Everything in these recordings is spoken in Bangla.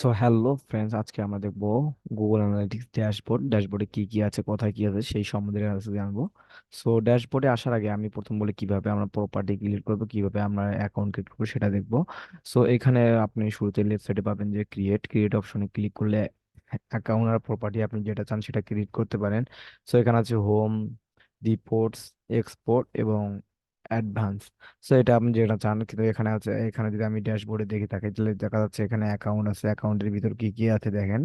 সো হ্যালো ফ্রেন্ডস, আজকে আমরা দেখবো গুগল অ্যানালিটিক্স ড্যাশবোর্ডে কি কি আছে, কোথায় কি আছে সেই সম্বন্ধে আজকে জানবো। সো ড্যাশবোর্ডে আসার আগে আমি প্রথম বলি কিভাবে আমরা প্রপার্টি ক্রিয়েট করবো, কিভাবে আমরা অ্যাকাউন্ট ক্রিয়েট করবো সেটা দেখবো। সো এখানে আপনি শুরুতে লেফট সাইডে পাবেন যে ক্রিয়েট অপশনে ক্লিক করলে অ্যাকাউন্ট আর প্রপার্টি আপনি যেটা চান সেটা ক্রিয়েট করতে পারেন। সো এখানে আছে হোম, রিপোর্টস, এক্সপোর্ট এবং অ্যাডভান্স। সো এটা আপনি যেটা চান, কিন্তু এখানে আছে, এখানে যদি আমি ড্যাশবোর্ডে দেখে থাকি তাহলে দেখা যাচ্ছে এখানে অ্যাকাউন্ট আছে। অ্যাকাউন্টের ভিতর কি কি আছে দেখেন: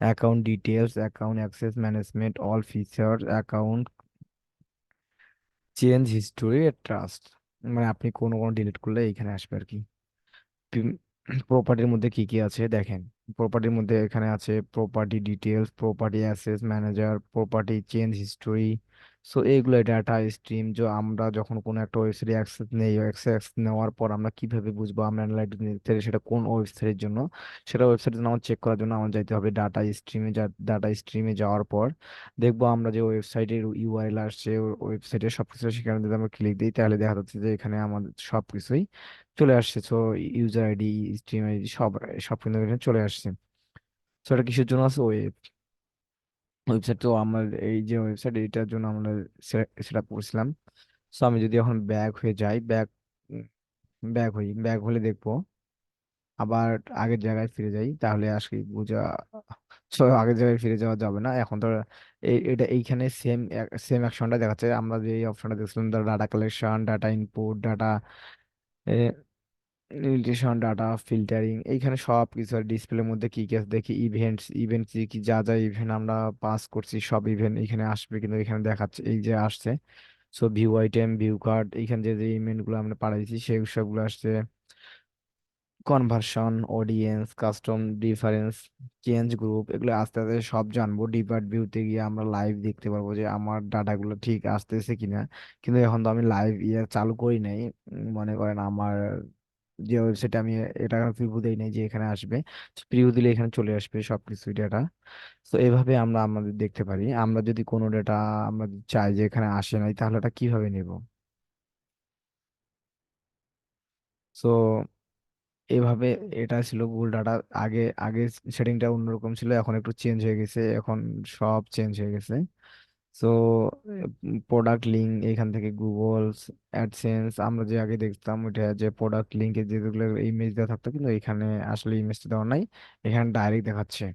account details, account access management, all features, account change history, trust. মানে আপনি কোনো কোনো ডিলিট করলে এইখানে আসবে আর কি। প্রপার্টির মধ্যে কি কি আছে দেখেন। প্রপার্টির মধ্যে এখানে আছে property details, property access manager, property change history. So এইগুলো ডাটা স্ট্রিম, যে আমরা যখন কোনো একটা ওয়েবসাইটে অ্যাক্সেস নেই, অ্যাক্সেস নেওয়ার পর আমরা কিভাবে বুঝবো আমরা অ্যানালাইটিক্স নিতে সেটা কোন ওয়েবসাইটের জন্য। সেটা ওয়েবসাইটের জন্য আমার চেক করার জন্য আমার যাইতে হবে ডাটা স্ট্রিমে। ডাটা স্ট্রিমে যাওয়ার পর দেখবো আমরা যে ওয়েবসাইটের ইউআরএল আসছে, ওয়েবসাইটের সবকিছু সেখানে যদি আমরা ক্লিক দিই তাহলে দেখা যাচ্ছে যে এখানে আমাদের সবকিছুই চলে আসছে। তো ইউজার আইডি, স্ট্রিম আইডি সব সব কিন্তু এখানে চলে আসছে। তো এটা কিসের জন্য আছে? ওয়েবসাইট তো আমার, এই যে ওয়েবসাইট এটার জন্য আমরা সেট আপ করছিলাম। সো আমি যদি এখন ব্যাক হয়ে যাই, ব্যাক হলে দেখবো আবার আগের জায়গায় ফিরে যাই, তাহলে আসলে বুঝা। তো আগের জায়গায় ফিরে যাওয়া যাবে না এখন তো। এটা এইখানে সেম সেম অ্যাকশনটা দেখাচ্ছে। আমরা যে অপশনটা দেখছিলাম, data collection, data input, data nutrition, data filtering, এইখানে সব কিছু। আর ডিসপ্লের মধ্যে কি কি আছে দেখি, ইভেন্ট কি কি, যা যা ইভেন্ট আমরা পাস করছি সব ইভেন্ট এখানে আসবে, কিন্তু এখানে দেখাচ্ছে এই যে আসছে। So view item, view card, এখানে যে যে ইভেন্ট গুলো আমরা পাঠাইছি সেই সবগুলো আসছে। Conversion, audience, custom difference, change group, এগুলো আস্তে আস্তে সব জানবো। ডিপার্ট ভিউতে গিয়ে আমরা লাইভ দেখতে পারবো যে আমার ডাটাগুলো ঠিক আসতেছে কিনা। কিন্তু এখন তো আমি লাইভ ইয়ে চালু করি নাই। মনে করেন আমার যে ওয়েবসাইটে আমি এটা প্রিভিউ দেই নাই যে এখানে আসবে। প্রিভিউ দিলে এখানে চলে আসবে সবকিছু ডাটা। তো এইভাবে আমরা আমাদের দেখতে পারি। আমরা যদি কোনো ডাটা আমরা চাই যে এখানে আসে নাই, তাহলে এটা কিভাবে নেব? সো এভাবে, এটা ছিল গুগল ডাটা। আগে আগে সেটিংটা অন্যরকম ছিল, এখন একটু চেঞ্জ হয়ে গেছে, এখন সব চেঞ্জ হয়ে গেছে। সো প্রোডাক্ট লিঙ্ক, এখান থেকে গুগল অ্যাডসেন্স আমরা যে আগে দেখতাম ওইটা, যে প্রোডাক্ট লিঙ্কে যেগুলো ইমেজ দেওয়া থাকতো, কিন্তু এখানে আসলে ইমেজটা দেওয়া নাই, এখানে ডাইরেক্ট দেখাচ্ছে।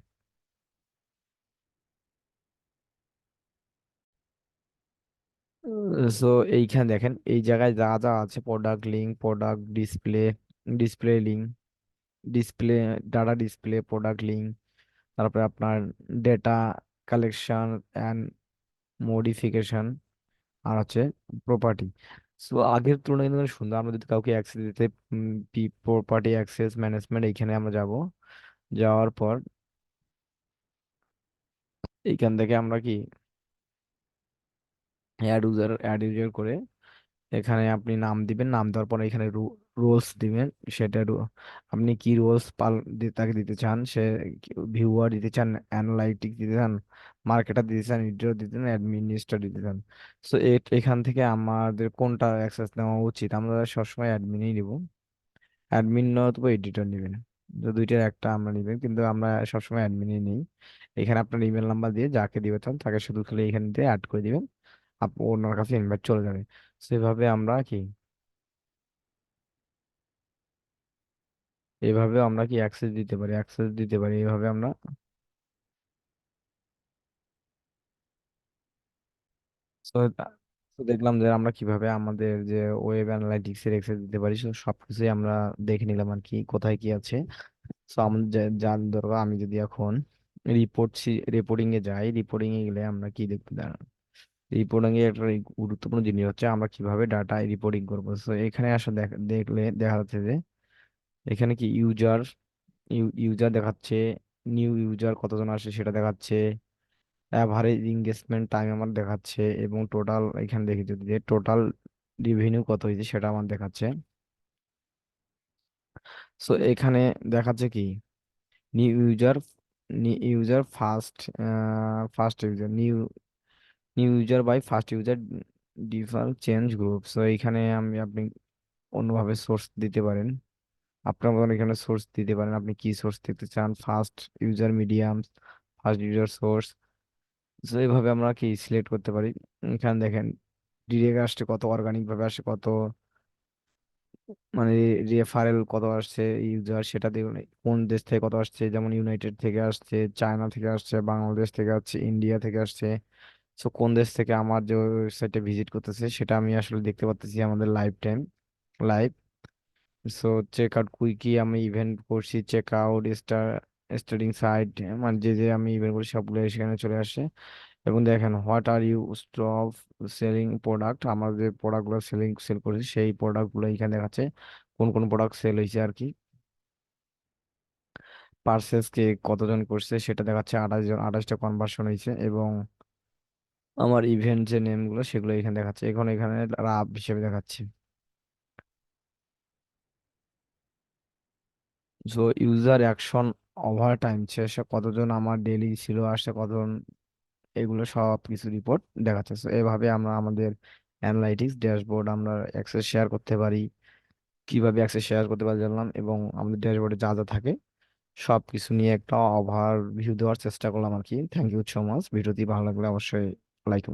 সো এইখানে দেখেন এই জায়গায় যা যা আছে: product link, product display, display link, display, data display, product link, তারপরে আপনার ডেটা কালেকশন অ্যান্ড মডিফিকেশন, আর হচ্ছে প্রপার্টি। সো আগের তুলনায় কিন্তু অনেক সুন্দর। আমরা যদি কাউকে অ্যাক্সেস দিতে, প্রপার্টি অ্যাক্সেস ম্যানেজমেন্ট, এইখানে আমরা যাব। যাওয়ার পর এইখান থেকে আমরা কি অ্যাড ইউজার করে এখানে আপনি নাম দিবেন। নাম দেওয়ার পরে এখানে রোলস দিবেন। সেটা আপনি কি রোলস তাকে দিতে চান, সে ভিউয়ার দিতে চান, অ্যানালাইটিক দিতে চান, মার্কেটার দিতে চান, এডিটর দিতে চান, অ্যাডমিনিস্ট্রেটর দিতে চান। সো এখান থেকে আমাদের কোনটা অ্যাক্সেস নেওয়া উচিত? আমরা সবসময় অ্যাডমিনই নিব। অ্যাডমিন নয়তো এডিটর নেবেন, তো দুইটার একটা আমরা নিবেন, কিন্তু আমরা সবসময় অ্যাডমিনই নিই। এখানে আপনার ইমেল নাম্বার দিয়ে যাকে দিবে চান তাকে শুধু খালি এখান দিয়ে অ্যাড করে দিবেন, ওনার কাছে ইনভাইট চলে যাবে। সেভাবে আমরা কি, এইভাবে আমরা কি অ্যাক্সেস দিতে পারি এইভাবে আমরা। তো তো দেখলাম যে আমরা কিভাবে আমাদের যে ওয়েব অ্যানালাইটিক্স এর অ্যাক্সেস দিতে পারি। সবকিছুই আমরা দেখে নিলাম আর কি, কোথায় কি আছে। তো আমাদের যার দরকার, আমি যদি এখন রিপোর্টিং এ যাই, রিপোর্টিং এ গেলে আমরা কি দেখতে দাঁড়ান। রিপোর্টিং এর একটা গুরুত্বপূর্ণ জিনিস হচ্ছে আমরা কিভাবে ডাটা রিপোর্টিং করবো। তো এখানে আসলে দেখলে দেখা যাচ্ছে যে এখানে কি ইউজার দেখাচ্ছে, নিউ ইউজার কতজন আসে সেটা দেখাচ্ছে, অ্যাভারেজ এঙ্গেজমেন্ট টাইম আমার দেখাচ্ছে, এবং টোটাল এখানে দেখি যদি যে টোটাল রিভিনিউ কত হয়েছে সেটা আমার দেখাচ্ছে। সো এখানে দেখাচ্ছে কি new user, new user first, first user, new new user by first user, default change group. So এইখানে আপনি অন্যভাবে সোর্স দিতে পারেন। আপনার মতন এখানে সোর্স দিতে পারেন, আপনি কি সোর্স দিতে চান, first user, medium, first user source. তো এইভাবে আমরা কি সিলেক্ট করতে পারি। এখানে দেখেন ডিরেক্ট আসছে কত, অর্গানিক ভাবে আসে কত, মানে রেফারেল কত আসছে, ইউজার সেটা দেখুন। কোন দেশ থেকে কত আসছে, যেমন ইউনাইটেড থেকে আসছে, চায়না থেকে আসছে, বাংলাদেশ থেকে আসছে, ইন্ডিয়া থেকে আসছে। সো কোন দেশ থেকে আমার যে ওয়েবসাইটে ভিজিট করতেছে সেটা আমি আসলে দেখতে পাচ্ছি আমাদের live time, live. So check out quickly আমি ইভেন্ট করছি, চেক আউট স্টার্টিং সাইট, মানে যে যে আমি ইভেন্ট করছি সবগুলো সেখানে চলে আসে। এবং দেখেন what are you stop selling product, আমার যে প্রোডাক্টগুলো সেল করেছি সেই প্রোডাক্টগুলো এখানে দেখাচ্ছে, কোন কোন প্রোডাক্ট সেল হয়েছে আর কি। পার্সেস কে কতজন করছে সেটা দেখাচ্ছে, 28 জন, 28টা কনভার্সন হয়েছে। এবং আমার ইভেন্ট যে নেমগুলো সেগুলো এখানে দেখাচ্ছে, এখন এখানে রাব হিসেবে দেখাচ্ছে। So user action over time শেষে কতজন আমার ডেইলি ছিল, আসছে কতজন, এগুলো সব কিছু রিপোর্ট দেখাচ্ছে। So এভাবে আমরা আমাদের অ্যানালাইটিক্স ড্যাশবোর্ড আমরা অ্যাক্সেস শেয়ার করতে পারি। কিভাবে অ্যাক্সেস শেয়ার করতে পারি জানলাম, এবং আমাদের ড্যাশবোর্ডে যা যা থাকে সব কিছু নিয়ে একটা ওভার ভিউ দেওয়ার চেষ্টা করলাম আর কি। Thank you so much. ভিডিওটি ভালো লাগলে অবশ্যই লাইক